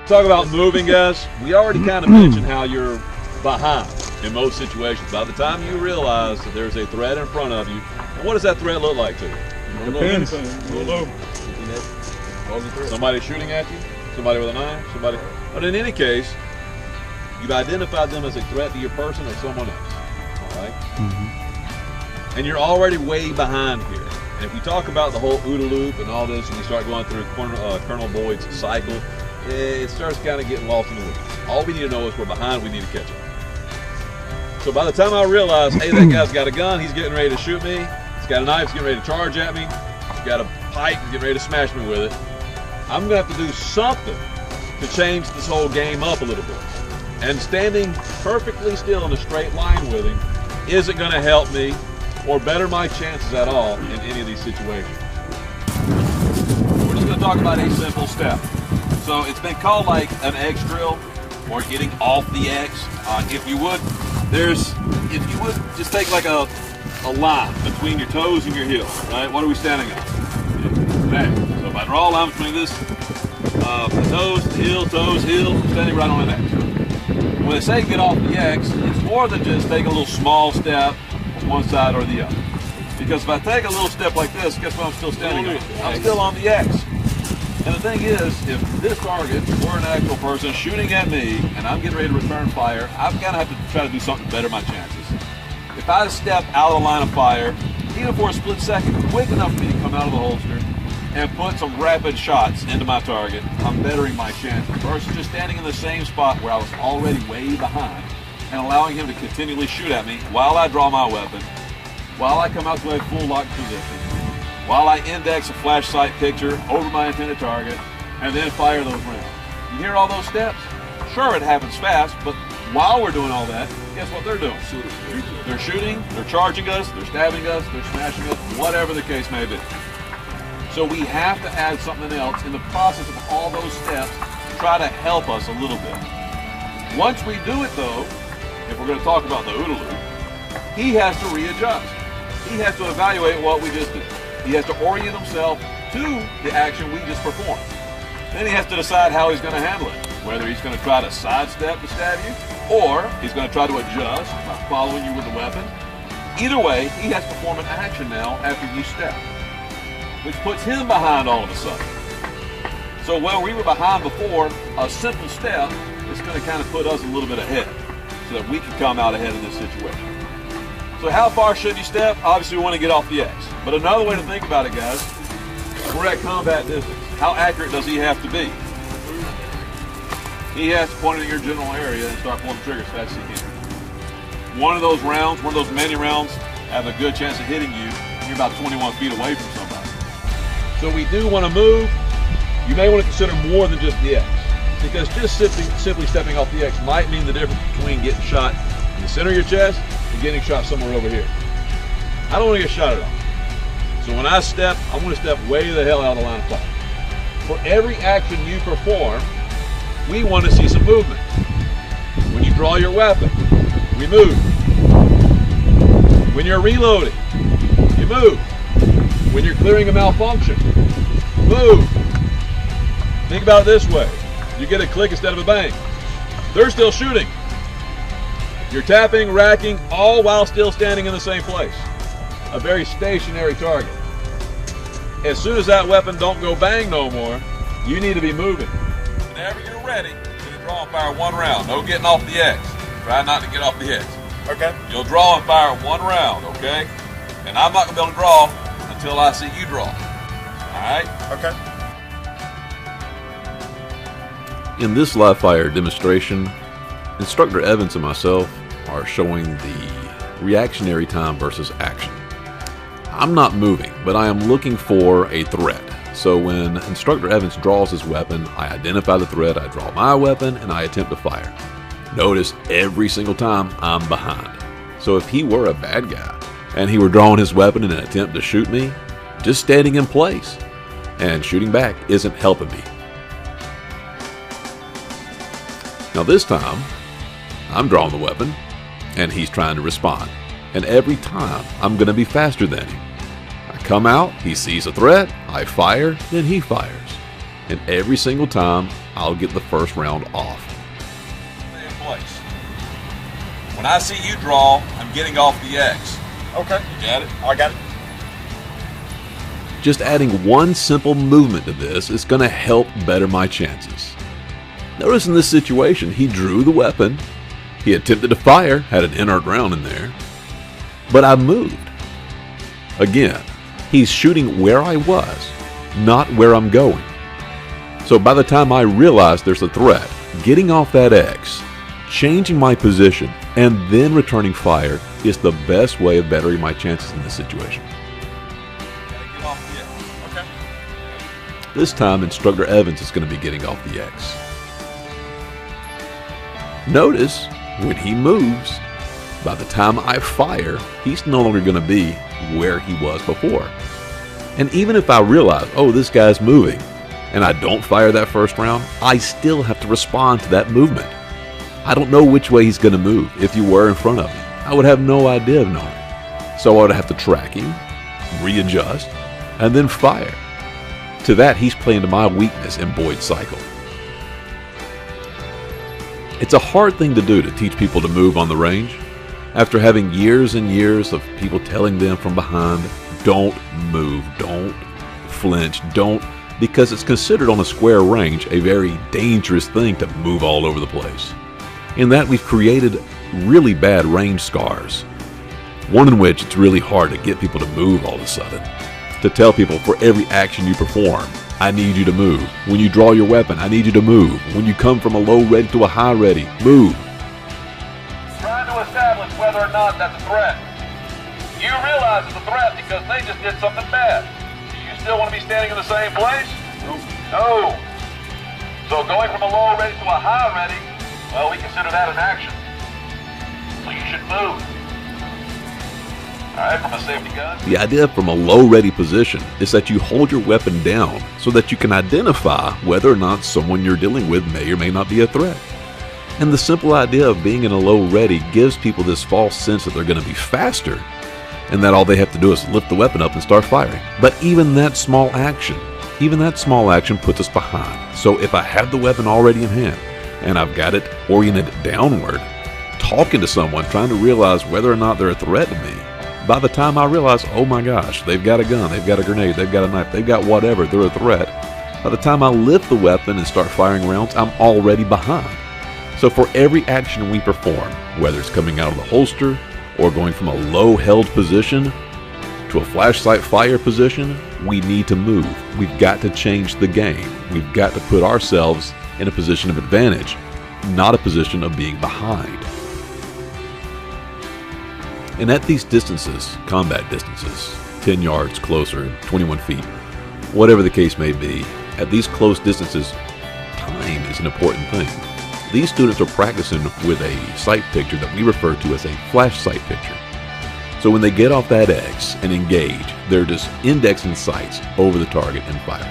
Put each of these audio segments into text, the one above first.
Talk about moving, guys. We already kind of mentioned how you're behind in most situations. By the time you realize that there's a threat in front of you, and what does that threat look like to you? Depends. Somebody shooting at you, somebody with a knife, somebody. But in any case, you've identified them as a threat to your person or someone else. All right? And you're already way behind here. And if we talk about the whole OODA loop and all this, and we start going through Colonel Boyd's cycle, it starts kind of getting lost in the weeds. All we need to know is we're behind, we need to catch up. So by the time I realize, hey, that guy's got a gun, he's getting ready to shoot me, he's got a knife, he's getting ready to charge at me, he's got a pipe, he's getting ready to smash me with it, I'm going to have to do something to change this whole game up a little bit. And standing perfectly still in a straight line with him isn't going to help me or better my chances at all in any of these situations. We're just going to talk about a simple step. So it's been called like an X drill or getting off the X. If you would just take like a line between your toes and your heel, right? What are we standing on? That. So if I draw a line between this, the toes, the heel, toes, heel, I'm standing right on an X. When they say get off the X, it's more than just take a little small step on one side or the other. Because if I take a little step like this, guess what I'm still standing on? I'm still on the X. And the thing is, if this target were an actual person shooting at me and I'm getting ready to return fire, I'm gonna have to try to do something to better my chances. If I step out of the line of fire, even for a split second, quick enough for me to come out of the holster and put some rapid shots into my target, I'm bettering my chances versus just standing in the same spot where I was already way behind and allowing him to continually shoot at me while I draw my weapon, while I come out to a full lock position, while I index a flash sight picture over my intended target, and then fire those rounds. You hear all those steps? Sure, it happens fast, but while we're doing all that, guess what they're doing? They're shooting, they're charging us, they're stabbing us, they're smashing us, whatever the case may be. So we have to add something else in the process of all those steps to try to help us a little bit. Once we do it though, if we're going to talk about the OODA loop, he has to readjust. He has to evaluate what we just did. He has to orient himself to the action we just performed. Then he has to decide how he's going to handle it. Whether he's going to try to sidestep to stab you, or he's going to try to adjust by following you with the weapon. Either way, he has to perform an action now after you step, which puts him behind all of a sudden. So where we were behind before, a simple step is going to kind of put us a little bit ahead so that we can come out ahead in this situation. So how far should you step? Obviously we want to get off the X. But another way to think about it, guys, we're at combat distance. How accurate does he have to be? He has to point it in your general area and start pulling the trigger as fast as he can. One of those rounds, one of those many rounds, have a good chance of hitting you. You're about 21 feet away from somebody. So we do want to move. You may want to consider more than just the X, because just simply stepping off the X might mean the difference between getting shot in the center of your chest and getting shot somewhere over here. I don't want to get shot at all. So when I step, I want to step way the hell out of the line of fire. For every action you perform, we want to see some movement. When you draw your weapon, we move. When you're reloading, you move. When you're clearing a malfunction, move. Think about it this way. You get a click instead of a bang. They're still shooting. You're tapping, racking, all while still standing in the same place. A very stationary target. As soon as that weapon don't go bang no more, you need to be moving. Whenever you're ready, you draw and fire one round. No getting off the X. Try not to get off the X. Okay. You'll draw and fire one round, okay? And I'm not going to be able to draw until I see you draw. All right? Okay. In this live fire demonstration, Instructor Evans and myself are showing the reactionary time versus action. I'm not moving, but I am looking for a threat. So when Instructor Evans draws his weapon, I identify the threat, I draw my weapon, and I attempt to fire. Notice every single time I'm behind. So if he were a bad guy and he were drawing his weapon in an attempt to shoot me, just standing in place and shooting back isn't helping me. Now this time, I'm drawing the weapon and he's trying to respond. And every time, I'm going to be faster than him. I come out, he sees a threat, I fire, then he fires. And every single time, I'll get the first round off. Stay in place. When I see you draw, I'm getting off the X. Okay. You got it? I got it. Just adding one simple movement to this is going to help better my chances. Notice in this situation, he drew the weapon, he attempted to fire, had an inert round in there, but I moved. Again, he's shooting where I was, not where I'm going. So by the time I realize there's a threat, getting off that X, changing my position, and then returning fire is the best way of bettering my chances in this situation. Get off the X. Okay. This time, Instructor Evans is going to be getting off the X. Notice, when he moves, by the time I fire, he's no longer going to be where he was before. And even if I realize, oh, this guy's moving, and I don't fire that first round, I still have to respond to that movement. I don't know which way he's going to move if you were in front of me. I would have no idea of knowing. So I would have to track him, readjust, and then fire. To that, he's playing to my weakness in Boyd's cycle. It's a hard thing to do to teach people to move on the range. After having years and years of people telling them from behind, don't move, don't flinch, don't, because it's considered on a square range a very dangerous thing to move all over the place. In that, we've created really bad range scars. One in which it's really hard to get people to move all of a sudden. To tell people for every action you perform, I need you to move. When you draw your weapon, I need you to move. When you come from a low ready to a high ready, move. Trying to establish whether or not that's a threat. You realize it's a threat because they just did something bad. Do you still want to be standing in the same place? No. So going from a low ready to a high ready, well, we consider that an action. So you should move. All right, from a safety gun. The idea from a low ready position is that you hold your weapon down so that you can identify whether or not someone you're dealing with may or may not be a threat. And the simple idea of being in a low ready gives people this false sense that they're going to be faster and that all they have to do is lift the weapon up and start firing. But even that small action puts us behind. So if I have the weapon already in hand and I've got it oriented downward, talking to someone, trying to realize whether or not they're a threat to me, by the time I realize, oh my gosh, they've got a gun, they've got a grenade, they've got a knife, they've got whatever, they're a threat, by the time I lift the weapon and start firing rounds, I'm already behind. So for every action we perform, whether it's coming out of the holster or going from a low held position to a flashlight fire position, we need to move. We've got to change the game. We've got to put ourselves in a position of advantage, not a position of being behind. And at these distances, combat distances, 10 yards closer, 21 feet, whatever the case may be, at these close distances, time is an important thing. These students are practicing with a sight picture that we refer to as a flash sight picture. So when they get off that X and engage, they're just indexing sights over the target and firing.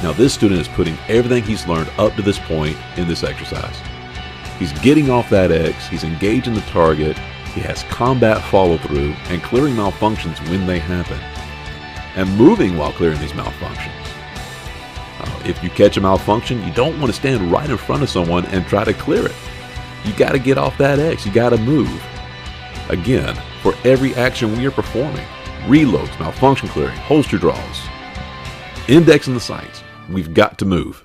Now this student is putting everything he's learned up to this point in this exercise. He's getting off that X, he's engaging the target, he has combat follow-through and clearing malfunctions when they happen, and moving while clearing these malfunctions. If you catch a malfunction, you don't want to stand right in front of someone and try to clear it. You got to get off that X, you got to move. Again, for every action we are performing, reloads, malfunction clearing, holster draws, indexing the sights, we've got to move.